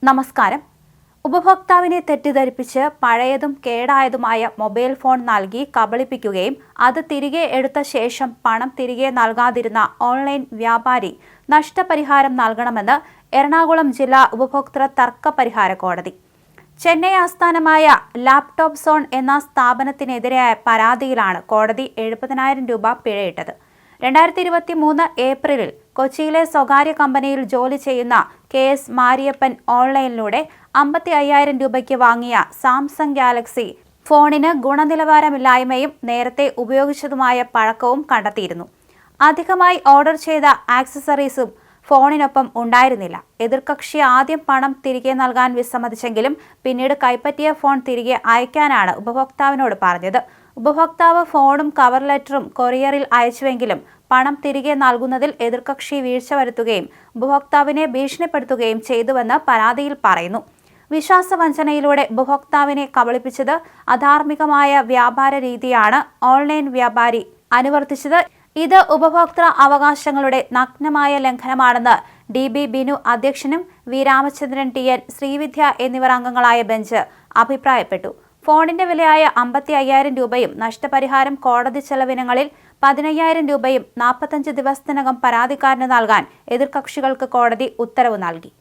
നമസ്കാരം. ഉപഭോക്താവിനെ തെറ്റിദ്ധരിപ്പിച്ച് പഴയതും കേടായതുമായ മൊബൈൽ ഫോൺ നൽകി കബളിപ്പിക്കുകയും അത് തിരികെ എടുത്ത ശേഷം പണം തിരികെ നൽകാതിരുന്ന ഓൺലൈൻ വ്യാപാരി നഷ്ടപരിഹാരം നൽകണമെന്ന് എറണാകുളം ജില്ലാ ഉപഭോക്തൃ തർക്ക പരിഹാര കോടതി. ചെന്നൈ ആസ്ഥാനമായ ലാപ്ടോപ്പ് സോൺ എന്ന സ്ഥാപനത്തിനെതിരായ പരാതിയിലാണ് കോടതി 70,000 രൂപ പിഴയിട്ടത്. 2023 ഏപ്രിലിൽ കൊച്ചിയിലെ സ്വകാര്യ കമ്പനിയിൽ ജോലി ചെയ്യുന്ന KS മാരിയപ്പൻ ഓൺലൈനിലൂടെ 55,000 രൂപയ്ക്ക് വാങ്ങിയ സാംസങ് ഗാലക്സി ഫോണിന് ഗുണനിലവാരമില്ലായ്മയും നേരത്തെ ഉപയോഗിച്ചതുമായ പഴക്കവും കണ്ടെത്തിയിരുന്നു. അധികമായി ഓർഡർ ചെയ്ത ആക്സസറീസും ഫോണിനൊപ്പം ഉണ്ടായിരുന്നില്ല. എതിർകക്ഷി ആദ്യം പണം തിരികെ നൽകാൻ വിസമ്മതിച്ചെങ്കിലും പിന്നീട് കൈപ്പറ്റിയ ഫോൺ തിരികെ അയക്കാനാണ് ഉപഭോക്താവിനോട് പറഞ്ഞത്. ഉപഭോക്താവ് ഫോണും കവർ ലെറ്ററും കൊറിയറിൽ അയച്ചുവെങ്കിലും പണം തിരികെ നൽകുന്നതിൽ എതിർകക്ഷി വീഴ്ച വരുത്തുകയും ഉപഭോക്താവിനെ ഭീഷണിപ്പെടുത്തുകയും ചെയ്തുവെന്ന് പരാതിയിൽ പറയുന്നു. വിശ്വാസവഞ്ചനയിലൂടെ ഉപഭോക്താവിനെ കബളിപ്പിച്ചത് അധാർമികമായ വ്യാപാര രീതിയാണ് ഓൺലൈൻ വ്യാപാരി അനുവർത്തിച്ചത്. ഇത് ഉപഭോക്തൃ അവകാശങ്ങളുടെ നഗ്നമായ ലംഘനമാണെന്ന് DB ബിനു അധ്യക്ഷനും V രാമചന്ദ്രൻ TN ശ്രീവിദ്യ എന്നിവർ അംഗങ്ങളായ ബെഞ്ച് അഭിപ്രായപ്പെട്ടു. ഫോണിന്റെ വിലയായ 55,000 രൂപയും നഷ്ടപരിഹാരം കോടതി ചെലവിനങ്ങളിൽ 15,000 രൂപയും 45 ദിവസത്തിനകം പരാതിക്കാരന് നൽകാൻ എതിർകക്ഷികൾക്ക് കോടതി ഉത്തരവ് നൽകി.